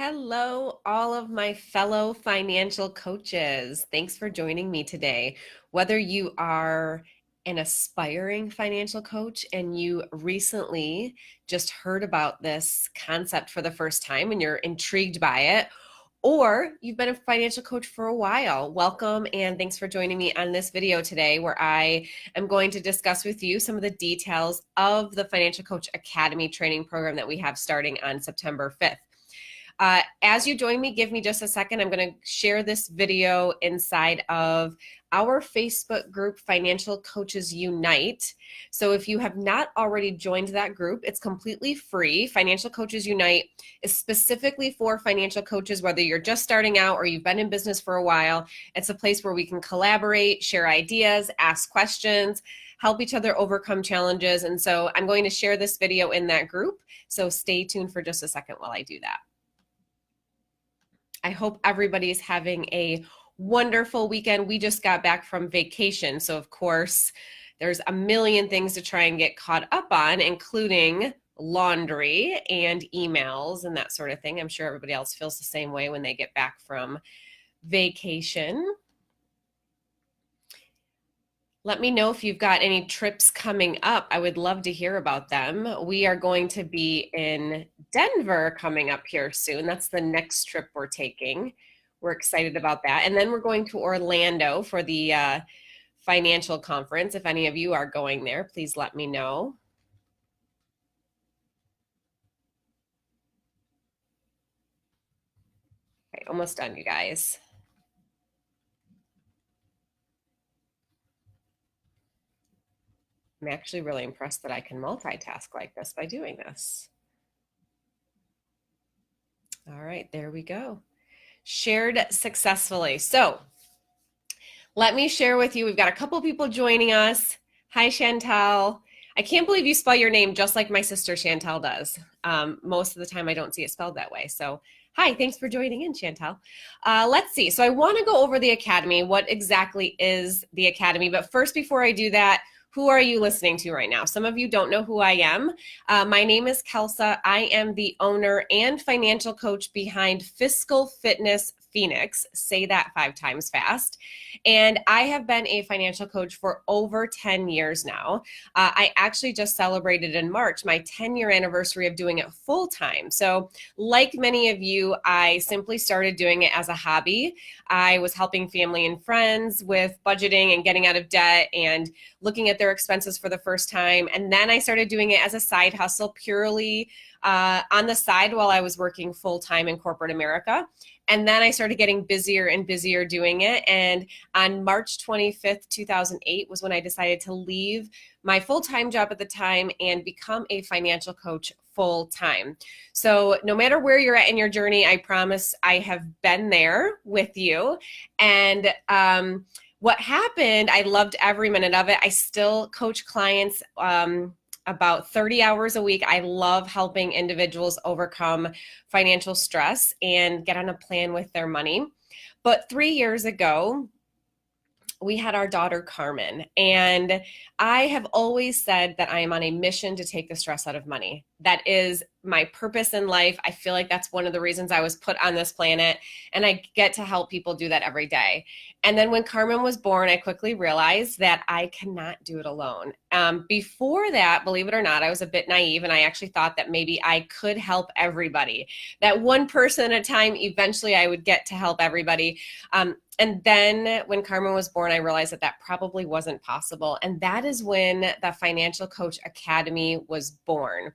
Hello, all of my fellow financial coaches. Thanks for joining me today. Whether you are an aspiring financial coach and you recently just heard about this concept for the first time and you're intrigued by it, or you've been a financial coach for a while, welcome and thanks for joining me on this video today where I am going to discuss with you some of the details of the Financial Coach Academy training program that we have starting on September 5th. As you join me, give me just a second. I'm going to share this video inside of our Facebook group, Financial Coaches Unite. So if you have not already joined that group, it's completely free. Financial Coaches Unite is specifically for financial coaches, whether you're just starting out or you've been in business for a while. It's a place where we can collaborate, share ideas, ask questions, help each other overcome challenges. And so I'm going to share this video in that group. So stay tuned for just a second while I do that. I hope everybody's having a wonderful weekend. We just got back from vacation. So of course, there's a million things to try and get caught up on, including laundry and emails and that sort of thing. I'm sure everybody else feels the same way when they get back from vacation. Let me know if you've got any trips coming up. I would love to hear about them. We are going to be in Denver coming up here soon. That's the next trip we're taking. We're excited about that. And then we're going to Orlando for the financial conference. If any of you are going there, please let me know. Okay, almost done, you guys. I'm actually really impressed that I can multitask like this by doing this. All right, there we go. Shared successfully. So let me share with you, we've got a couple people joining us. Hi, Chantal. I can't believe you spell your name just like my sister Chantal does. Most of the time I don't see it spelled that way. So hi, thanks for joining in, Chantal. Let's see. So I want to go over the Academy. What exactly is the Academy? But first, before I do that, who are you listening to right now? Some of you don't know who I am. My name is Kelsa. I am the owner and financial coach behind Fiscal Fitness Phoenix. Say that 5 times fast. And I have been a financial coach for over 10 years now. I actually just celebrated in March my 10-year anniversary of doing it full time. So like many of you, I simply started doing it as a hobby. I was helping family and friends with budgeting and getting out of debt and looking at their expenses for the first time. And then I started doing it as a side hustle purely on the side while I was working full-time in corporate America. And then I started getting busier and busier doing it. And on March 25th, 2008 was when I decided to leave my full-time job at the time and become a financial coach full-time. So no matter where you're at in your journey, I promise I have been there with you. And what happened, I loved every minute of it. I still coach clients about 30 hours a week. I love helping individuals overcome financial stress and get on a plan with their money. But 3 years ago, we had our daughter Carmen, and I have always said that I am on a mission to take the stress out of money. That is my purpose in life. I feel like that's one of the reasons I was put on this planet, and I get to help people do that every day. And then when Carmen was born, I quickly realized that I cannot do it alone. Before that, believe it or not, I was a bit naive, and I actually thought that maybe I could help everybody. That one person at a time, eventually I would get to help everybody. And then when Carmen was born, I realized that that probably wasn't possible. And that is when the Financial Coach Academy was born.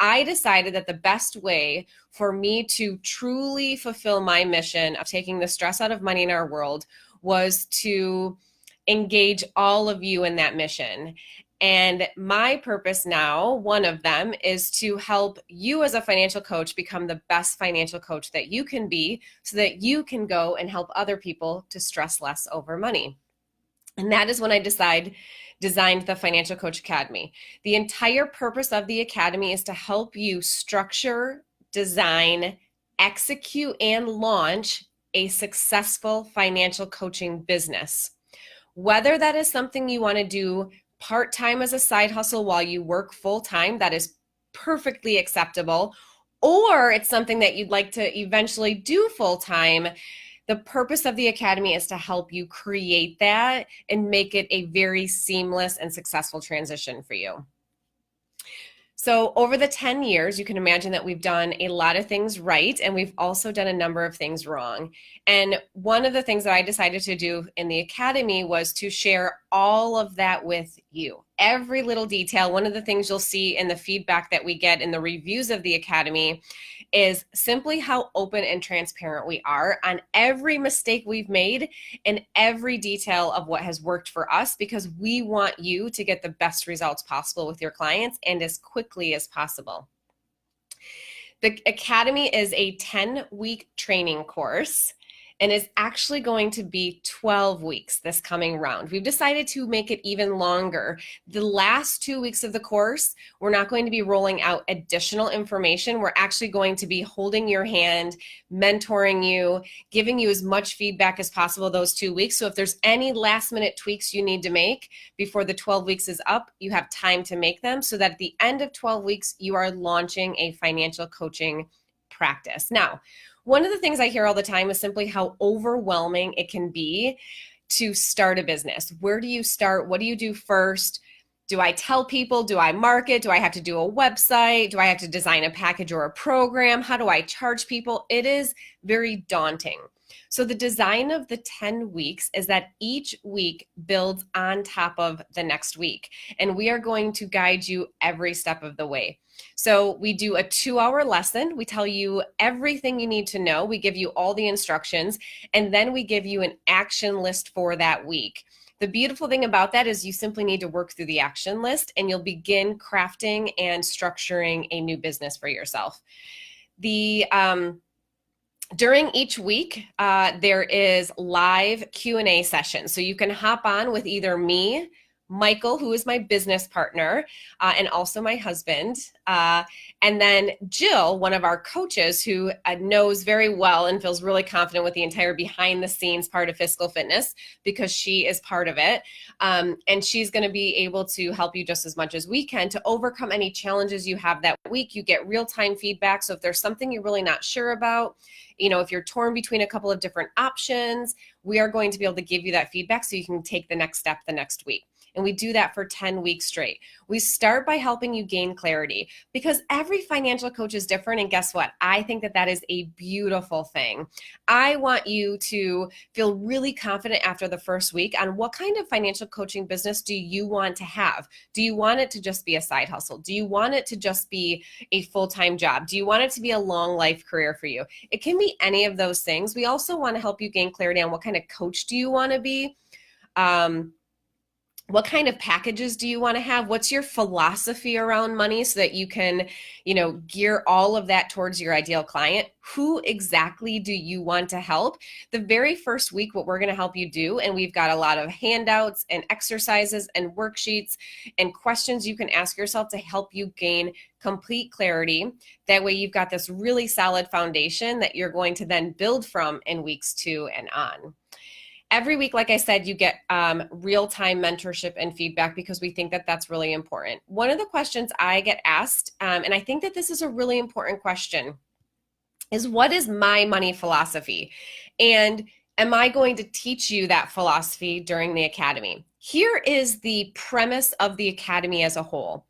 I decided that the best way for me to truly fulfill my mission of taking the stress out of money in our world was to engage all of you in that mission. And my purpose now, one of them, is to help you as a financial coach become the best financial coach that you can be so that you can go and help other people to stress less over money. And that is when I designed the Financial Coach Academy. The entire purpose of the Academy is to help you structure, design, execute, and launch a successful financial coaching business. Whether that is something you want to do part-time as a side hustle while you work full-time, that is perfectly acceptable. or it's something that you'd like to eventually do full time, the purpose of the Academy is to help you create that and make it a very seamless and successful transition for you. So over the 10 years, you can imagine that we've done a lot of things right, and we've also done a number of things wrong. And one of the things that I decided to do in the Academy was to share all of that with you. Every little detail. One of the things you'll see in the feedback that we get in the reviews of the Academy is simply how open and transparent we are on every mistake we've made and every detail of what has worked for us, because we want you to get the best results possible with your clients and as quickly as possible. The Academy is a 10-week training course and is actually going to be 12 weeks this coming round. We've decided to make it even longer. The last 2 weeks of the course, we're not going to be rolling out additional information. We're actually going to be holding your hand, mentoring you, giving you as much feedback as possible those 2 weeks. So if there's any last minute tweaks you need to make before the 12 weeks is up, you have time to make them so that at the end of 12 weeks, you are launching a financial coaching practice. Now, one of the things I hear all the time is simply how overwhelming it can be to start a business. Where do you start? What do you do first? Do I tell people? Do I market? Do I have to do a website? Do I have to design a package or a program? How do I charge people? It is very daunting. So the design of the 10 weeks is that each week builds on top of the next week, and we are going to guide you every step of the way. So we do a 2-hour lesson. We tell you everything you need to know. We give you all the instructions, and then we give you an action list for that week. The beautiful thing about that is you simply need to work through the action list and you'll begin crafting and structuring a new business for yourself. During each week, there is live Q&A sessions. So you can hop on with either me, Michael, who is my business partner, and also my husband, and then Jill, one of our coaches who knows very well and feels really confident with the entire behind the scenes part of Fiscal Fitness because she is part of it. And she's going to be able to help you just as much as we can to overcome any challenges you have that week. You get real-time feedback. So if there's something you're really not sure about, if you're torn between a couple of different options, we are going to be able to give you that feedback so you can take the next step the next week. And we do that for 10 weeks straight. We start by helping you gain clarity because every financial coach is different. And guess what? I think that that is a beautiful thing. I want you to feel really confident after the first week on what kind of financial coaching business do you want to have? Do you want it to just be a side hustle? Do you want it to just be a full-time job? Do you want it to be a long life career for you? It can be any of those things. We also want to help you gain clarity on what kind of coach do you want to be? What kind of packages do you want to have? What's your philosophy around money so that you can, gear all of that towards your ideal client? Who exactly do you want to help? The very first week, what we're going to help you do, and we've got a lot of handouts and exercises and worksheets and questions you can ask yourself to help you gain complete clarity. That way you've got this really solid foundation that you're going to then build from in weeks 2 and on. Every week, like I said, you get real-time mentorship and feedback because we think that that's really important. One of the questions I get asked, and I think that this is a really important question, is what is my money philosophy? And am I going to teach you that philosophy during the Academy? Here is the premise of the Academy as a whole.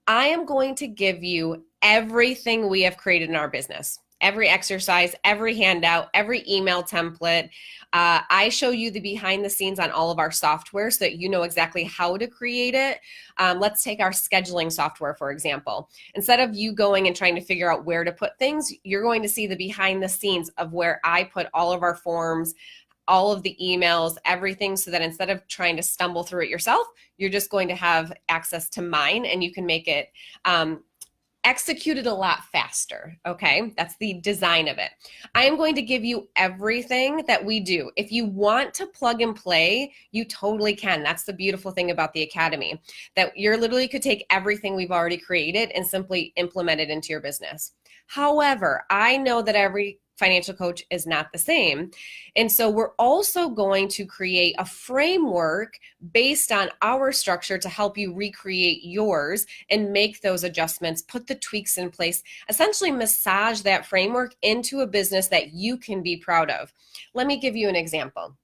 I am going to give you everything we have created in our business. Every exercise, every handout, every email template. I show you the behind the scenes on all of our software so that you know exactly how to create it. Let's take our scheduling software, for example. Instead of you going and trying to figure out where to put things, you're going to see the behind the scenes of where I put all of our forms, all of the emails, everything, so that instead of trying to stumble through it yourself, you're just going to have access to mine and you can make it executed a lot faster, okay? That's the design of it. I am going to give you everything that we do. If you want to plug and play, you totally can. That's the beautiful thing about the Academy, that you literally could take everything we've already created and simply implement it into your business. However, I know that every financial coach is not the same. And so we're also going to create a framework based on our structure to help you recreate yours and make those adjustments, put the tweaks in place, essentially massage that framework into a business that you can be proud of. Let me give you an example.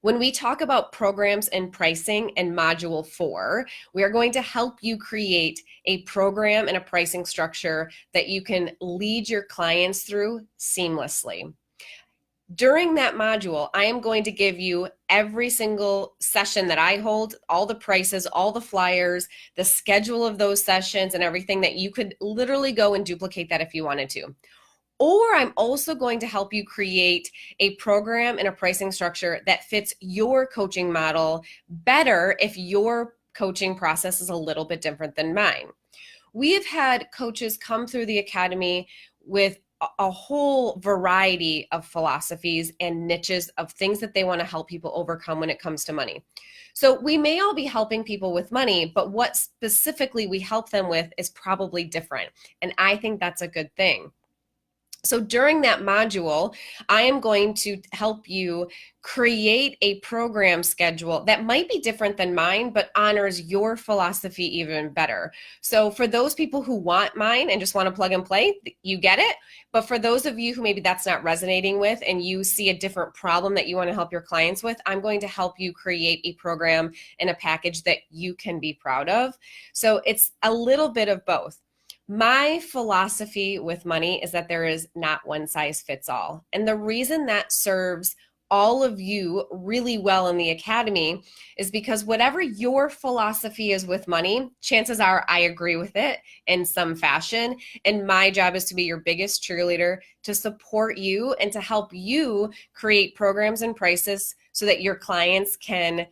When we talk about programs and pricing in Module 4, we are going to help you create a program and a pricing structure that you can lead your clients through seamlessly. During that module, I am going to give you every single session that I hold, all the prices, all the flyers, the schedule of those sessions, and everything that you could literally go and duplicate that if you wanted to. Or I'm also going to help you create a program and a pricing structure that fits your coaching model better if your coaching process is a little bit different than mine. We have had coaches come through the academy with a whole variety of philosophies and niches of things that they want to help people overcome when it comes to money. So we may all be helping people with money, but what specifically we help them with is probably different. And I think that's a good thing. So during that module, I am going to help you create a program schedule that might be different than mine, but honors your philosophy even better. So for those people who want mine and just want to plug and play, you get it. But for those of you who maybe that's not resonating with and you see a different problem that you want to help your clients with, I'm going to help you create a program and a package that you can be proud of. So it's a little bit of both. My philosophy with money is that there is not one size fits all. And the reason that serves all of you really well in the academy is because whatever your philosophy is with money, chances are I agree with it in some fashion. And my job is to be your biggest cheerleader, to support you and to help you create programs and prices so that your clients can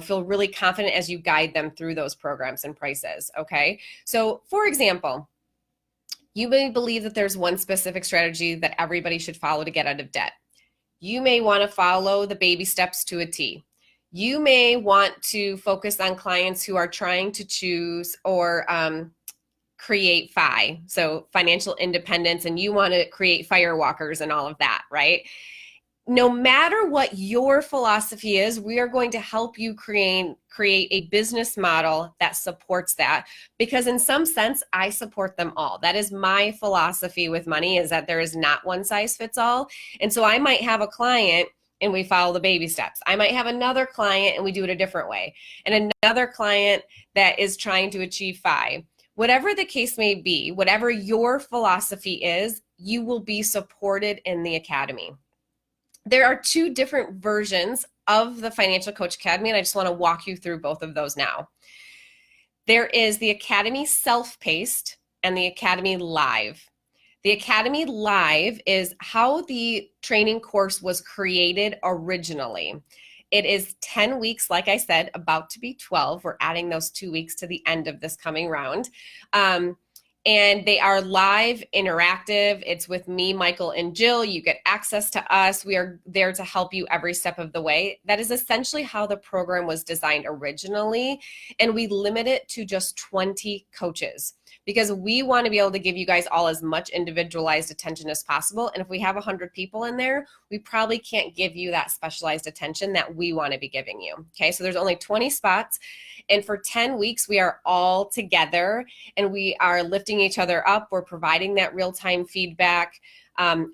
feel really confident as you guide them through those programs and prices, okay? So for example, you may believe that there's one specific strategy that everybody should follow to get out of debt. You may want to follow the baby steps to a T. You may want to focus on clients who are trying to choose or create FI, so financial independence, and you want to create firewalkers and all of that, right? No matter what your philosophy is, we are going to help you create a business model that supports that, because in some sense, I support them all. That is my philosophy with money, is that there is not one size fits all. And so I might have a client and we follow the baby steps. I might have another client and we do it a different way. And another client that is trying to achieve FI. Whatever the case may be, whatever your philosophy is, you will be supported in the academy. There are two different versions of the Financial Coach Academy, and I just want to walk you through both of those now. There is the Academy Self-Paced and the Academy Live. The Academy Live is how the training course was created originally. It is 10 weeks, like I said, about to be 12. We're adding those 2 weeks to the end of this coming round. And they are live, interactive. It's with me, Michael, and Jill. You get access to us. We are there to help you every step of the way. That is essentially how the program was designed originally. And we limit it to just 20 coaches because we want to be able to give you guys all as much individualized attention as possible. And if we have 100 people in there, we probably can't give you that specialized attention that we want to be giving you. Okay, so there's only 20 spots. And for 10 weeks, we are all together and we are lifting each other up. We're providing that real-time feedback.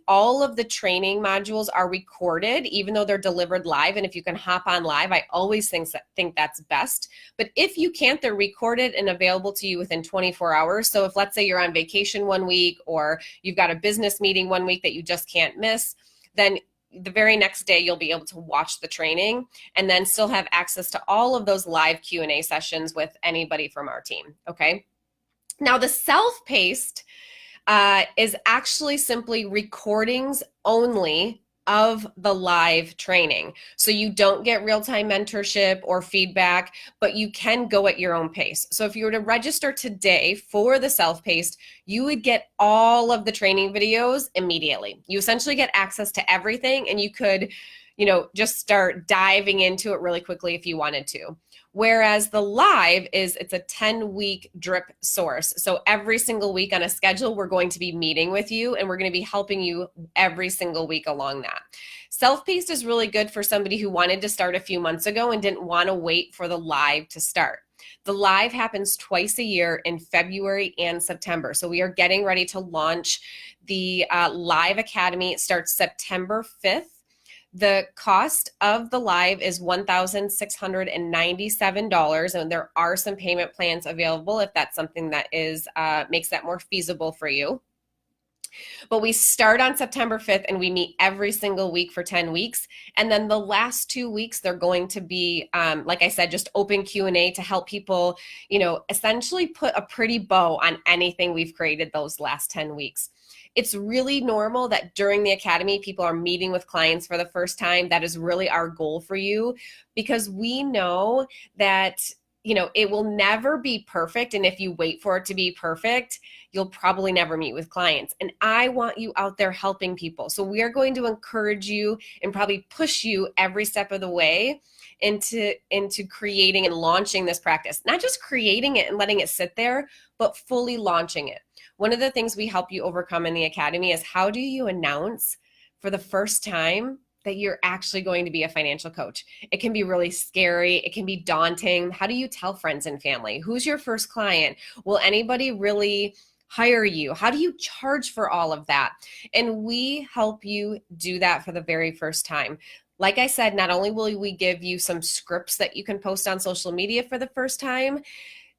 All of the training modules are recorded, even though they're delivered live. And if you can hop on live, I always think that's best. But if you can't, they're recorded and available to you within 24 hours. So if, let's say, you're on vacation one week or you've got a business meeting one week that you just can't miss, then the very next day you'll be able to watch the training and then still have access to all of those live Q&A sessions with anybody from our team, okay? Now the self-paced is actually simply recordings only of the live training. So you don't get real-time mentorship or feedback, but you can go at your own pace. So if you were to register today for the self-paced, you would get all of the training videos immediately. You essentially get access to everything, and you could just start diving into it really quickly if you wanted to. Whereas the live it's a 10-week drip source. So every single week on a schedule, we're going to be meeting with you and we're going to be helping you every single week along that. Self-paced is really good for somebody who wanted to start a few months ago and didn't want to wait for the live to start. The live happens twice a year in February and September. So we are getting ready to launch the Live Academy. It starts September 5th. The cost of the live is $1,697, and there are some payment plans available if that's something that makes that more feasible for you. But we start on September 5th and we meet every single week for 10 weeks. And then the last 2 weeks, they're going to be, like I said, just open Q&A to help people, essentially put a pretty bow on anything we've created those last 10 weeks. It's really normal that during the academy, people are meeting with clients for the first time. That is really our goal for you, because we know that it will never be perfect. And if you wait for it to be perfect, you'll probably never meet with clients. And I want you out there helping people. So we are going to encourage you and probably push you every step of the way into creating and launching this practice. Not just creating it and letting it sit there, but fully launching it. One of the things we help you overcome in the academy is, how do you announce for the first time that you're actually going to be a financial coach? It can be really scary. It can be daunting. How do you tell friends and family? Who's your first client? Will anybody really hire you? How do you charge for all of that? And we help you do that for the very first time. Like I said, not only will we give you some scripts that you can post on social media for the first time,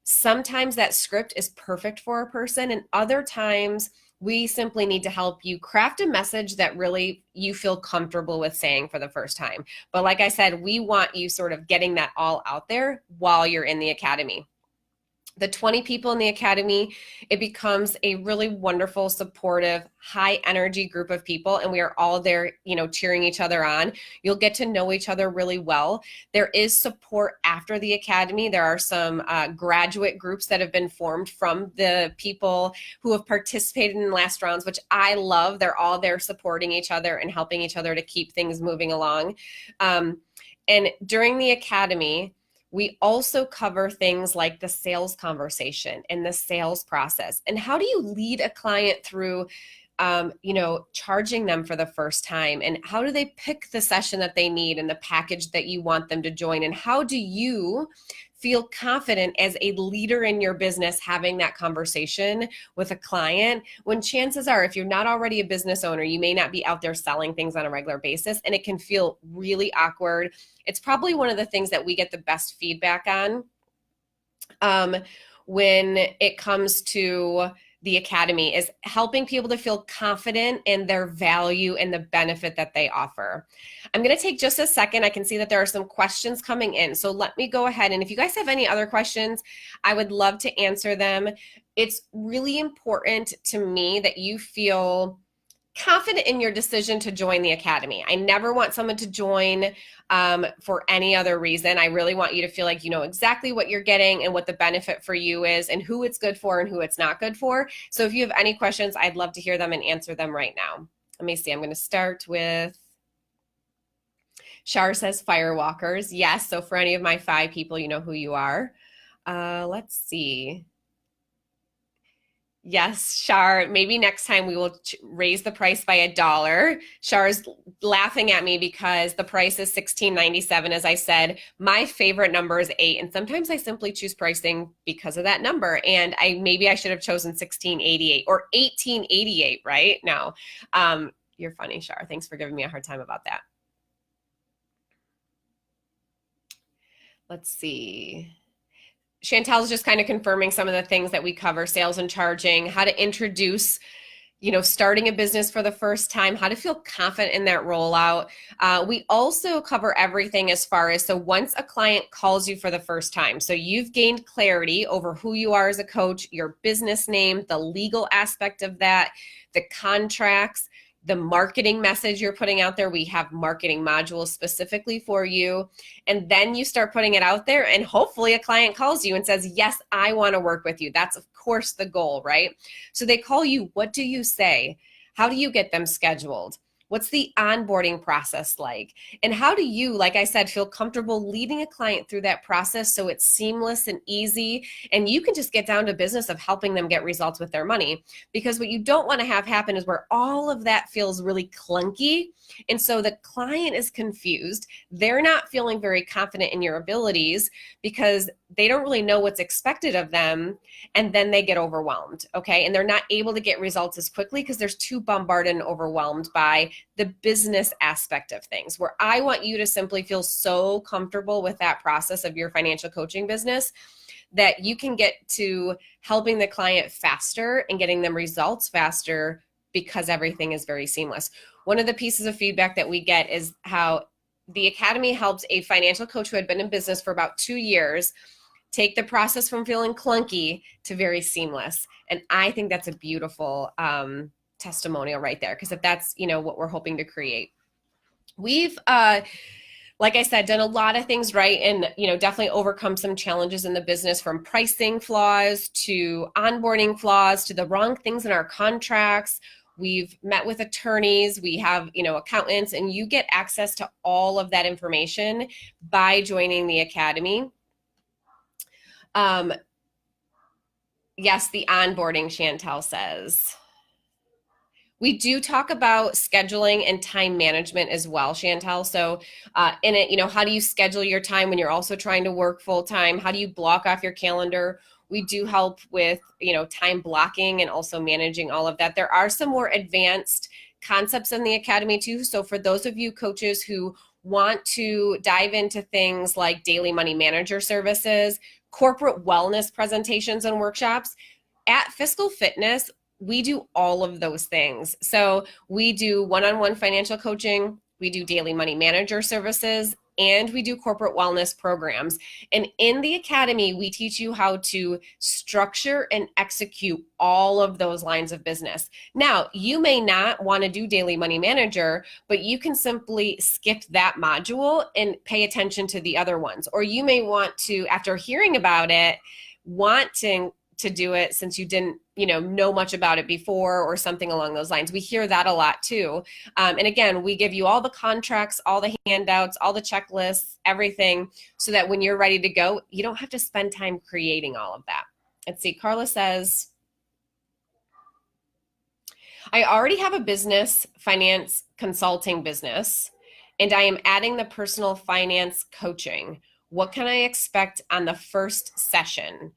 sometimes that script is perfect for a person, and other times we simply need to help you craft a message that really you feel comfortable with saying for the first time. But like I said, we want you sort of getting that all out there while you're in the academy. The 20 people in the academy, it becomes a really wonderful, supportive, high energy group of people. And we are all there, cheering each other on. You'll get to know each other really well. There is support after the academy. There are some graduate groups that have been formed from the people who have participated in the last rounds, which I love. They're all there supporting each other and helping each other to keep things moving along. And during the academy, we also cover things like the sales conversation and the sales process. And how do you lead a client through, charging them for the first time? And how do they pick the session that they need and the package that you want them to join? And how do you feel confident as a leader in your business having that conversation with a client, when chances are, if you're not already a business owner, you may not be out there selling things on a regular basis, and it can feel really awkward. It's probably one of the things that we get the best feedback on when it comes to the academy, is helping people to feel confident in their value and the benefit that they offer. I'm going to take just a second. I can see that there are some questions coming in. So let me go ahead. And if you guys have any other questions, I would love to answer them. It's really important to me that you feel confident in your decision to join the academy. I never want someone to join for any other reason. I really want you to feel like you know exactly what you're getting and what the benefit for you is and who it's good for and who it's not good for. So if you have any questions, I'd love to hear them and answer them right now. Let me see. I'm going to start with Shar says Firewalkers. Yes. So for any of my 5 people, you know who you are. Let's see. Yes, Shar, maybe next time we will raise the price by $1. Shar's laughing at me because the price is $16.97. As I said, my favorite number is 8, and sometimes I simply choose pricing because of that number. And maybe I should have chosen $16.88 or $18.88, right? No, you're funny, Shar. Thanks for giving me a hard time about that. Let's see. Chantel's just kind of confirming some of the things that we cover: sales and charging, how to introduce, starting a business for the first time, how to feel confident in that rollout. We also cover everything as far as, so once a client calls you for the first time, so you've gained clarity over who you are as a coach, your business name, the legal aspect of that, the contracts, the marketing message you're putting out there. We have marketing modules specifically for you. And then you start putting it out there, and hopefully a client calls you and says, yes, I want to work with you. That's of course the goal, right? So they call you. What do you say? How do you get them scheduled? What's the onboarding process like? And how do you, like I said, feel comfortable leading a client through that process so it's seamless and easy, and you can just get down to business of helping them get results with their money? Because what you don't want to have happen is where all of that feels really clunky. And so the client is confused. They're not feeling very confident in your abilities because they don't really know what's expected of them. And then they get overwhelmed. Okay. And they're not able to get results as quickly because they're too bombarded and overwhelmed by the business aspect of things, where I want you to simply feel so comfortable with that process of your financial coaching business that you can get to helping the client faster and getting them results faster because everything is very seamless. One of the pieces of feedback that we get is how the Academy helped a financial coach who had been in business for about 2 years take the process from feeling clunky to very seamless. And I think that's a beautiful testimonial right there, because if that's, what we're hoping to create. We've, like I said, done a lot of things right, and definitely overcome some challenges in the business, from pricing flaws to onboarding flaws to the wrong things in our contracts. We've met with attorneys, we have, accountants, and you get access to all of that information by joining the Academy. Yes, the onboarding, Chantel says. We do talk about scheduling and time management as well, Chantel. So in it, how do you schedule your time when you're also trying to work full time? How do you block off your calendar? We do help with, time blocking and also managing all of that. There are some more advanced concepts in the Academy too. So for those of you coaches who want to dive into things like daily money manager services, corporate wellness presentations and workshops, at Fiscal Fitness, we do all of those things. So we do one-on-one financial coaching, we do daily money manager services, and we do corporate wellness programs. And in the Academy, we teach you how to structure and execute all of those lines of business. Now, you may not want to do daily money manager, but you can simply skip that module and pay attention to the other ones. Or you may want to, after hearing about it, want to do it since you didn't know much about it before, or something along those lines. We hear that a lot too. And again, we give you all the contracts, all the handouts, all the checklists, everything, so that when you're ready to go, you don't have to spend time creating all of that. Let's see, Carla says, I already have a business finance consulting business, and I am adding the personal finance coaching. What can I expect on the first session?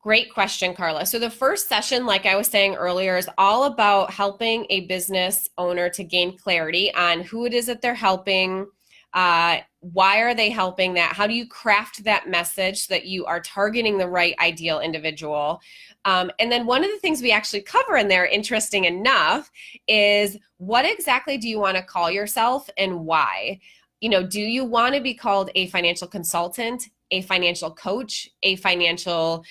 Great question, Carla. So the first session, like I was saying earlier, is all about helping a business owner to gain clarity on who it is that they're helping, why are they helping that, how do you craft that message so that you are targeting the right ideal individual. And then one of the things we actually cover in there, interesting enough, is what exactly do you want to call yourself and why? Do you want to be called a financial consultant, a financial coach, a financial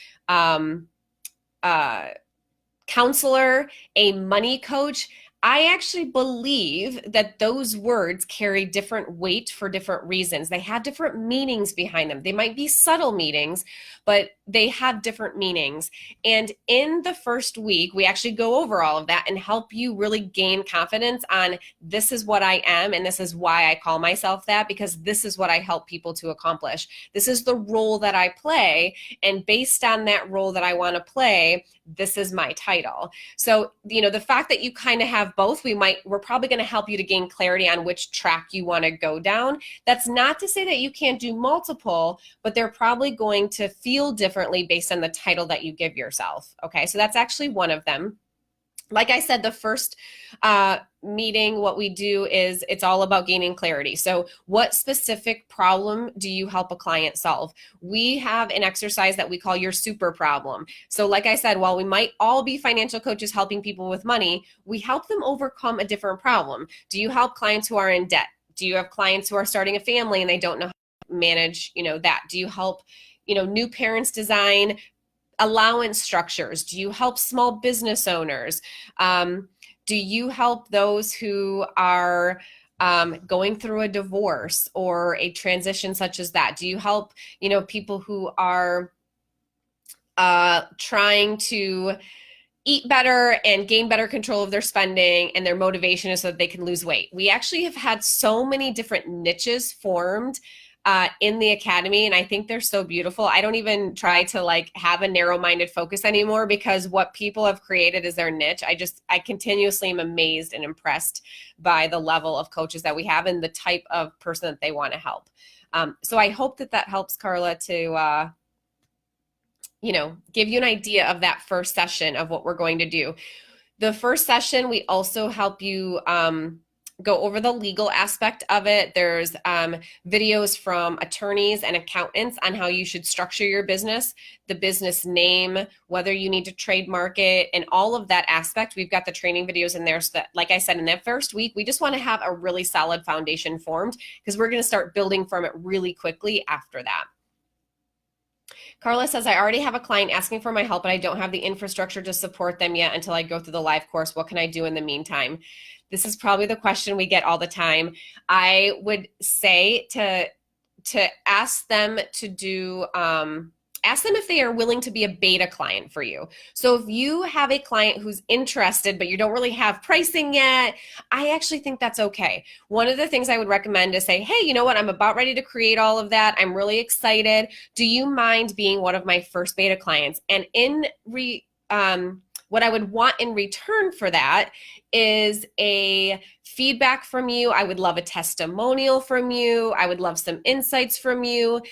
counselor, a money coach? I actually believe that those words carry different weight for different reasons. They have different meanings behind them. They might be subtle meanings, but they have different meanings. And in the first week, we actually go over all of that and help you really gain confidence on, this is what I am and this is why I call myself that, because this is what I help people to accomplish. This is the role that I play, and based on that role that I want to play, this is my title. So, the fact that you kind of have both, we're probably going to help you to gain clarity on which track you want to go down. That's not to say that you can't do multiple, but they're probably going to feel differently based on the title that you give yourself. Okay, so that's actually one of them. Like I said, the first meeting, what we do is it's all about gaining clarity. So what specific problem do you help a client solve? We have an exercise that we call your super problem. So like I said, while we might all be financial coaches helping people with money, we help them overcome a different problem. Do you help clients who are in debt? Do you have clients who are starting a family and they don't know how to manage, that? Do you help, new parents design allowance structures? Do you help small business owners? Do you help those who are going through a divorce or a transition such as that? Do you help, people who are trying to eat better and gain better control of their spending, and their motivation is so that they can lose weight. We actually have had so many different niches formed in the academy, and I think they're so beautiful. I don't even try to like have a narrow-minded focus anymore, because what people have created is their niche. I continuously am amazed and impressed by the level of coaches that we have and the type of person that they want to help. So I hope that helps, Carla, to give you an idea of that first session of what we're going to do. The first session, we also help you go over the legal aspect of it. There's videos from attorneys and accountants on how you should structure your business, the business name, whether you need to trademark it, and all of that aspect. We've got the training videos in there so that, like I said, in that first week, we just want to have a really solid foundation formed, because we're going to start building from it really quickly after that. Carla says, I already have a client asking for my help, but I don't have the infrastructure to support them yet until I go through the live course. What can I do in the meantime? This is probably the question we get all the time. I would say to ask them to do, ask them if they are willing to be a beta client for you. So if you have a client who's interested, but you don't really have pricing yet, I actually think that's okay. One of the things I would recommend is say, hey, you know what? I'm about ready to create all of that. I'm really excited. Do you mind being one of my first beta clients? And what I would want in return for that is a feedback from you. I would love a testimonial from you. I would love some insights from you.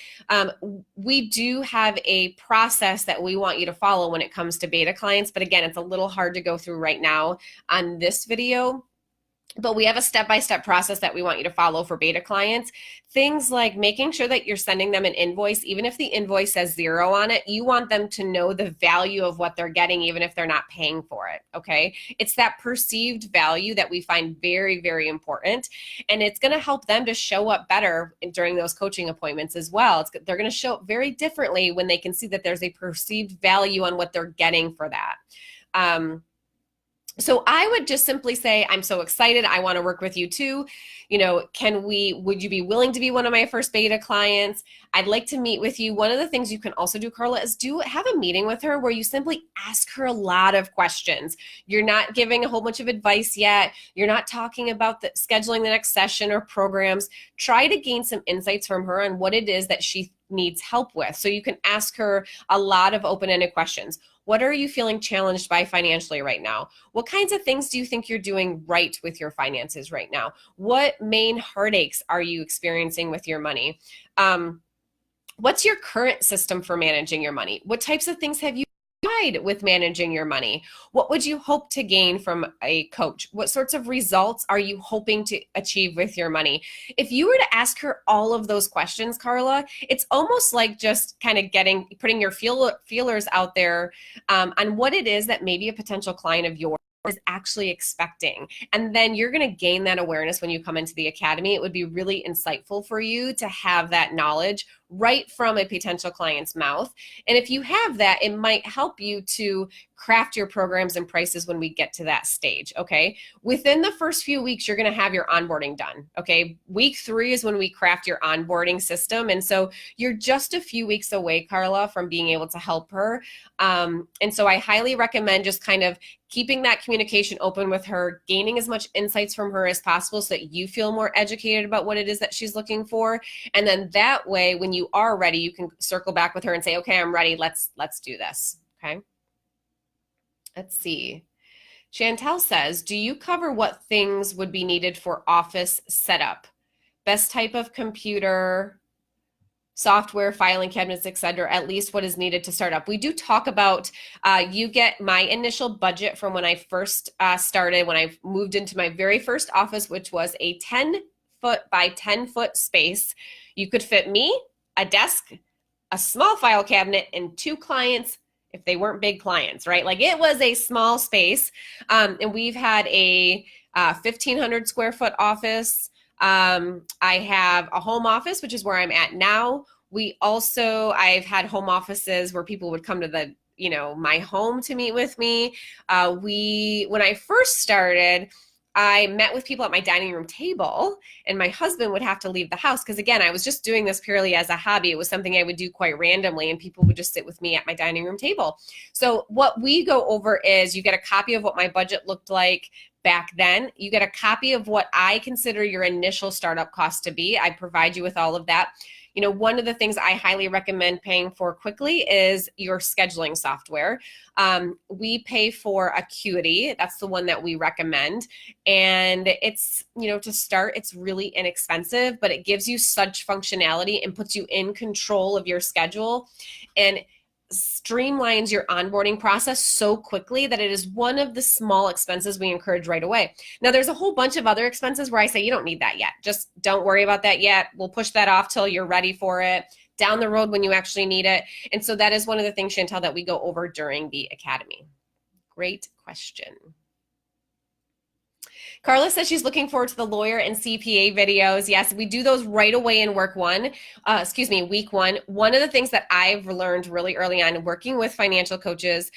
We do have a process that we want you to follow when it comes to beta clients. But again, it's a little hard to go through right now on this video. But we have a step-by-step process that we want you to follow for beta clients. Things like making sure that you're sending them an invoice. Even if the invoice says 0 on it, you want them to know the value of what they're getting, even if they're not paying for it, okay? It's that perceived value that we find very, very important. And it's going to help them to show up better during those coaching appointments as well. They're going to show up very differently when they can see that there's a perceived value on what they're getting for that. So I would just simply say, I'm so excited. I want to work with you too. Would you be willing to be one of my first beta clients? I'd like to meet with you. One of the things you can also do, Carla, is have a meeting with her where you simply ask her a lot of questions. You're not giving a whole bunch of advice yet. You're not talking about scheduling the next session or programs. Try to gain some insights from her on what it is that she needs help with. So you can ask her a lot of open-ended questions. What are you feeling challenged by financially right now? What kinds of things do you think you're doing right with your finances right now? What main heartaches are you experiencing with your money? What's your current system for managing your money? What types of things have you tried with managing your money? What would you hope to gain from a coach? What sorts of results are you hoping to achieve with your money? If you were to ask her all of those questions, Carla, it's almost like just kind of putting your feelers out there on what it is that maybe a potential client of yours is actually expecting. And then you're going to gain that awareness when you come into the academy. It would be really insightful for you to have that knowledge right from a potential client's mouth. And if you have that, it might help you to craft your programs and prices when we get to that stage, okay? Within the first few weeks, you're gonna have your onboarding done, okay? Week 3 is when we craft your onboarding system. And so you're just a few weeks away, Carla, from being able to help her. And so I highly recommend just kind of keeping that communication open with her, gaining as much insights from her as possible so that you feel more educated about what it is that she's looking for. And then that way, when you are ready, you can circle back with her and say, okay, I'm ready. Let's do this. Okay. Let's see. Chantel says, do you cover what things would be needed for office setup? Best type of computer, software, filing cabinets, etc., at least what is needed to start up. We do talk about, you get my initial budget from when I first started, when I moved into my very first office, which was a 10-foot by 10-foot space. You could fit me, a desk, a small file cabinet, and 2 clients if they weren't big clients, right? Like it was a small space. And we've had a 1,500 square foot office. I have a home office, which is where I'm at now. I've had home offices where people would come to my home to meet with me. When I first started, I met with people at my dining room table, and my husband would have to leave the house because, again, I was just doing this purely as a hobby. It was something I would do quite randomly, and people would just sit with me at my dining room table. So what we go over is you get a copy of what my budget looked like back then. You get a copy of what I consider your initial startup cost to be. I provide you with all of that. You know, one of the things I highly recommend paying for quickly is your scheduling software. We pay for Acuity. That's the one that we recommend. And it's, you know, to start, it's really inexpensive, but it gives you such functionality and puts you in control of your schedule and streamlines your onboarding process so quickly that it is one of the small expenses we encourage right away. Now, there's a whole bunch of other expenses where I say you don't need that yet. Just don't worry about that yet. We'll push that off till you're ready for it down the road when you actually need it. And so that is one of the things, Chantel, that we go over during the academy. Great question. Carla says she's looking forward to the lawyer and CPA videos. Yes, we do those right away in week one. One of the things that I've learned really early on working with financial coaches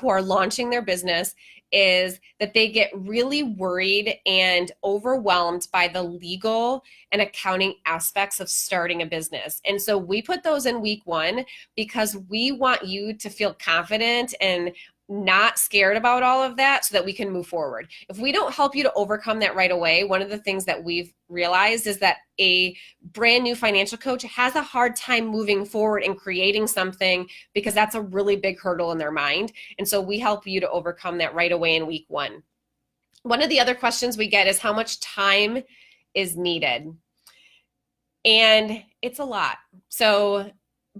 who are launching their business is that they get really worried and overwhelmed by the legal and accounting aspects of starting a business. And so we put those in week one because we want you to feel confident and not scared about all of that so that we can move forward. If we don't help you to overcome that right away, one of the things that we've realized is that a brand new financial coach has a hard time moving forward and creating something because that's a really big hurdle in their mind. And so we help you to overcome that right away in week one. One of the other questions we get is how much time is needed? And it's a lot.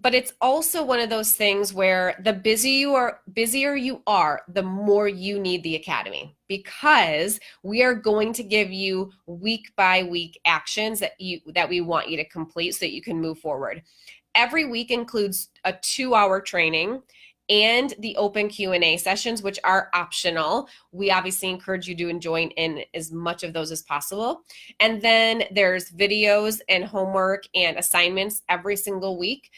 But it's also one of those things where the busier you are, the more you need the academy, because we are going to give you week by week actions that we want you to complete so that you can move forward. Every week includes a 2-hour training and the open Q&A sessions, which are optional. We obviously encourage you to join in as much of those as possible. And then there's videos and homework and assignments every single week.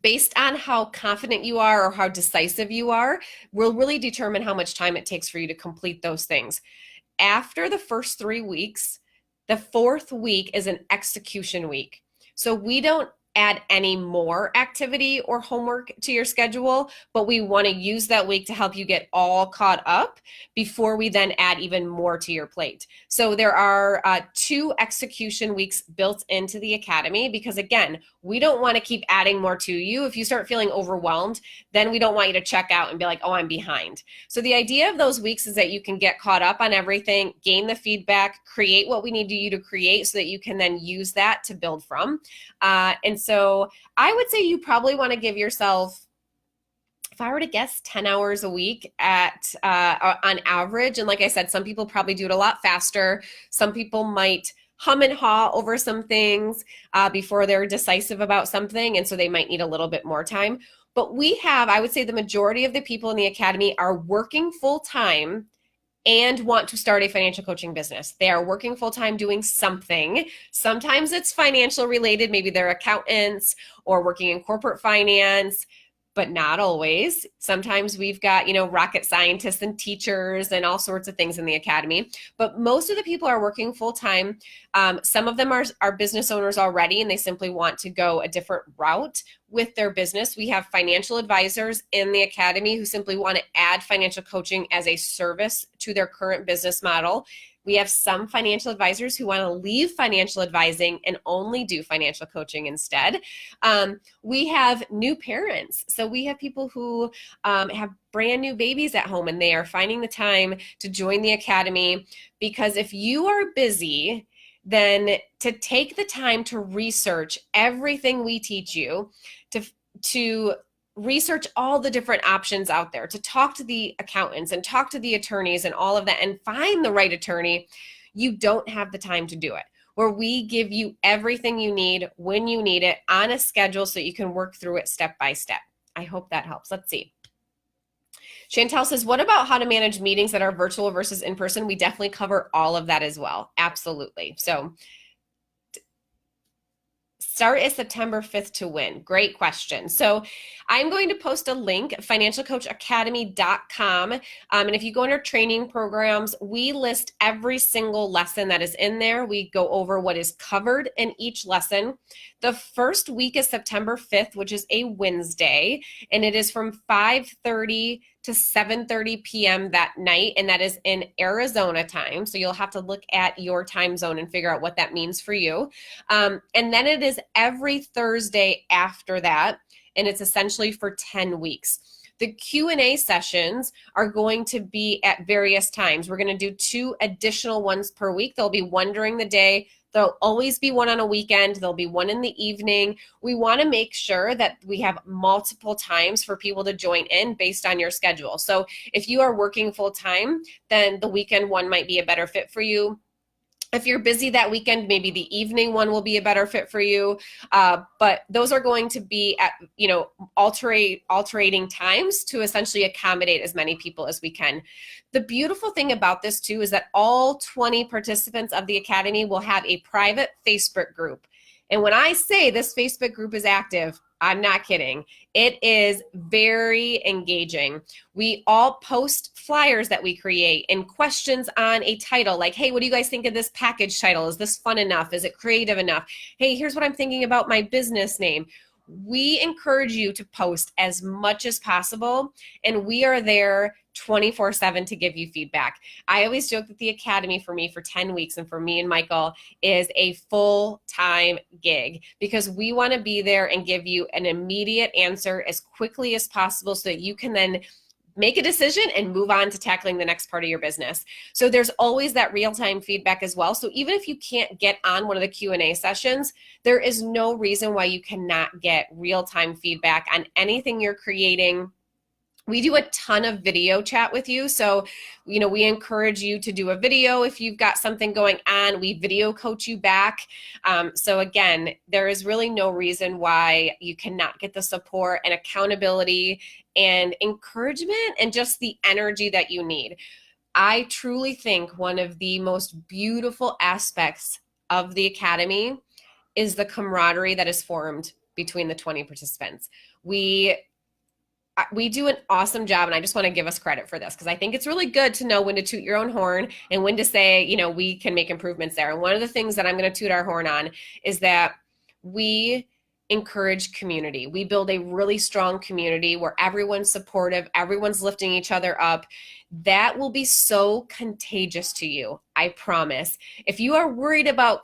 Based on how confident you are or how decisive you are, will really determine how much time it takes for you to complete those things. After the first 3 weeks, the 4th week is an execution week. So we don't add any more activity or homework to your schedule, but we want to use that week to help you get all caught up before we then add even more to your plate. So there are 2 execution weeks built into the academy because, again, we don't want to keep adding more to you. If you start feeling overwhelmed, then we don't want you to check out and be like, oh, I'm behind. So the idea of those weeks is that you can get caught up on everything, gain the feedback, create what we need you to create so that you can then use that to build from. And so I would say you probably want to give yourself, if I were to guess, 10 hours a week on average. And like I said, some people probably do it a lot faster. Some people might hum and haw over some things before they're decisive about something. And so they might need a little bit more time. But I would say the majority of the people in the academy are working full time and want to start a financial coaching business. They are working full-time doing something. Sometimes it's financial related. Maybe they're accountants or working in corporate finance, but not always. Sometimes we've got, rocket scientists and teachers and all sorts of things in the academy. But most of the people are working full-time. Some of them are business owners already, and they simply want to go a different route with their business. We have financial advisors in the academy who simply want to add financial coaching as a service to their current business model. We have some financial advisors who want to leave financial advising and only do financial coaching instead. We have new parents. So we have people who have brand new babies at home, and they are finding the time to join the academy, because if you are busy, then to take the time to research everything we teach you, to research all the different options out there, to talk to the accountants and talk to the attorneys and all of that and find the right attorney, you don't have the time to do it. Where we give you everything you need when you need it on a schedule so you can work through it step by step. I hope that helps. Let's see. Chantel says, what about how to manage meetings that are virtual versus in person? We definitely cover all of that as well. Absolutely. So Start is September 5th to win. Great question. So I'm going to post a link, financialcoachacademy.com. And if you go under training programs, we list every single lesson that is in there. We go over what is covered in each lesson. The first week is September 5th, which is a Wednesday, and it is from 5:30 to 7:30 p.m. that night, and that is in Arizona time. So you'll have to look at your time zone and figure out what that means for you. And then it is every Thursday after that, and it's essentially for 10 weeks. The Q&A sessions are going to be at various times. We're going to do 2 additional ones per week. There'll be one during the day. There'll always be one on a weekend. There'll be one in the evening. We want to make sure that we have multiple times for people to join in based on your schedule. So if you are working full time, then the weekend one might be a better fit for you. If you're busy that weekend, maybe the evening one will be a better fit for you. But those are going to be at, altering times to essentially accommodate as many people as we can. The beautiful thing about this too is that all 20 participants of the Academy will have a private Facebook group. And when I say this Facebook group is active, I'm not kidding. It is very engaging. We all post flyers that we create and questions on a title like, hey, what do you guys think of this package title? Is this fun enough? Is it creative enough? Hey, here's what I'm thinking about my business name. We encourage you to post as much as possible, and we are there 24/7 to give you feedback. I always joke that the Academy for me for 10 weeks and for me and Michael is a full-time gig because we want to be there and give you an immediate answer as quickly as possible so that you can then make a decision and move on to tackling the next part of your business. So there's always that real-time feedback as well. So even if you can't get on one of the Q&A sessions, there is no reason why you cannot get real-time feedback on anything you're creating. We do a ton of video chat with you. So, we encourage you to do a video if you've got something going on. We video coach you back. So again, there is really no reason why you cannot get the support and accountability and encouragement and just the energy that you need. I truly think one of the most beautiful aspects of the Academy is the camaraderie that is formed between the 20 participants. We do an awesome job, and I just want to give us credit for this because I think it's really good to know when to toot your own horn and when to say, we can make improvements there. And one of the things that I'm going to toot our horn on is that we encourage community. We build a really strong community where everyone's supportive, everyone's lifting each other up. That will be so contagious to you, I promise. If you are worried about,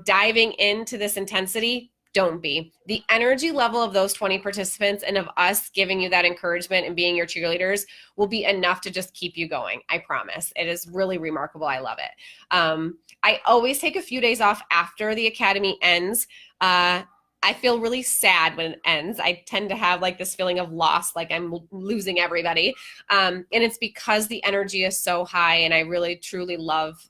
diving into this intensity, don't be. The energy level of those 20 participants and of us giving you that encouragement and being your cheerleaders will be enough to just keep you going. I promise. It is really remarkable. I love it. I always take a few days off after the Academy ends. I feel really sad when it ends. I tend to have like this feeling of loss, like I'm losing everybody. And it's because the energy is so high, and I really, truly love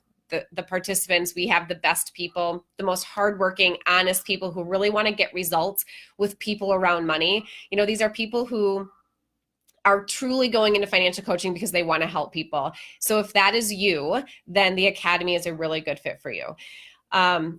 the participants. We have the best people, the most hardworking, honest people who really want to get results with people around money. These are people who are truly going into financial coaching because they want to help people. So if that is you, then the Academy is a really good fit for you.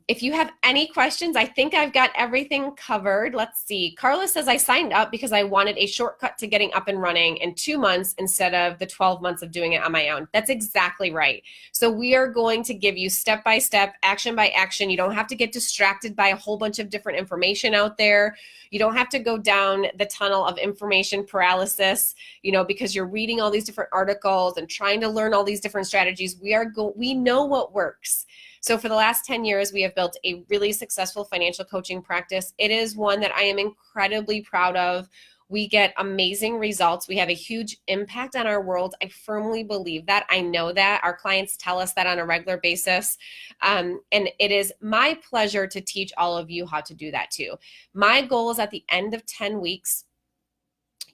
If you have any questions, I think I've got everything covered. Let's see. Carla says, I signed up because I wanted a shortcut to getting up and running in 2 months instead of the 12 months of doing it on my own. That's exactly right. So we are going to give you step by step, action by action. You don't have to get distracted by a whole bunch of different information out there. You don't have to go down the tunnel of information paralysis, because you're reading all these different articles and trying to learn all these different strategies. We know what works. So for the last 10 years, we have built a really successful financial coaching practice. It is one that I am incredibly proud of. We get amazing results. We have a huge impact on our world. I firmly believe that. I know that. Our clients tell us that on a regular basis. And it is my pleasure to teach all of you how to do that too. My goal is at the end of 10 weeks,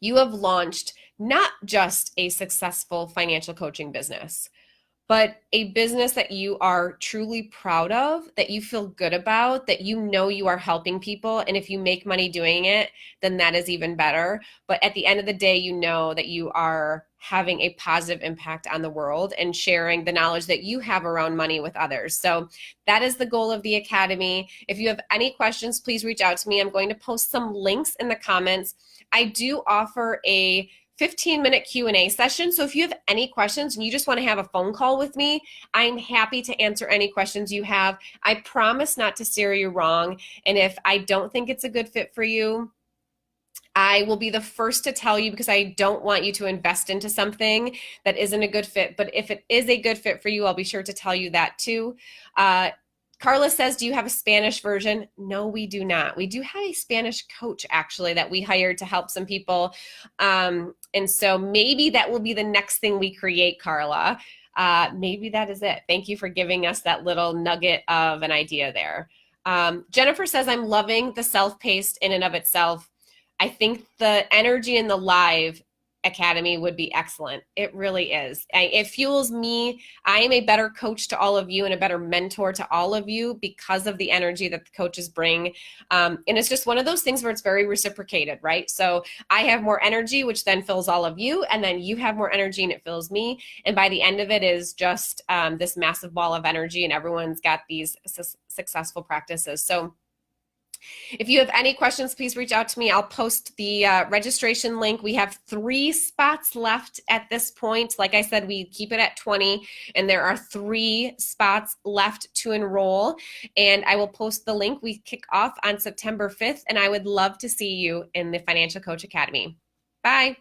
you have launched not just a successful financial coaching business, but a business that you are truly proud of, that you feel good about, that you are helping people. And if you make money doing it, then that is even better. But at the end of the day, you know that you are having a positive impact on the world and sharing the knowledge that you have around money with others. So that is the goal of the Academy. If you have any questions, please reach out to me. I'm going to post some links in the comments. I do offer a 15-minute Q&A session. So if you have any questions and you just want to have a phone call with me, I'm happy to answer any questions you have. I promise not to steer you wrong. And if I don't think it's a good fit for you, I will be the first to tell you, because I don't want you to invest into something that isn't a good fit. But if it is a good fit for you, I'll be sure to tell you that too. Carla says, do you have a Spanish version? No, we do not. We do have a Spanish coach, actually, that we hired to help some people. And so maybe that will be the next thing we create, Carla. Maybe that is it. Thank you for giving us that little nugget of an idea there. Jennifer says, I'm loving the self-paced in and of itself. I think the energy in the live academy would be excellent. It really is. It fuels me. I am a better coach to all of you and a better mentor to all of you because of the energy that the coaches bring. And it's just one of those things where it's very reciprocated, right? So I have more energy, which then fills all of you, and then you have more energy and it fills me. And by the end of it is just this massive ball of energy, and everyone's got these successful practices. So if you have any questions, please reach out to me. I'll post the registration link. We have 3 spots left at this point. Like I said, we keep it at 20, and there are 3 spots left to enroll. And I will post the link. We kick off on September 5th, and I would love to see you in the Financial Coach Academy. Bye.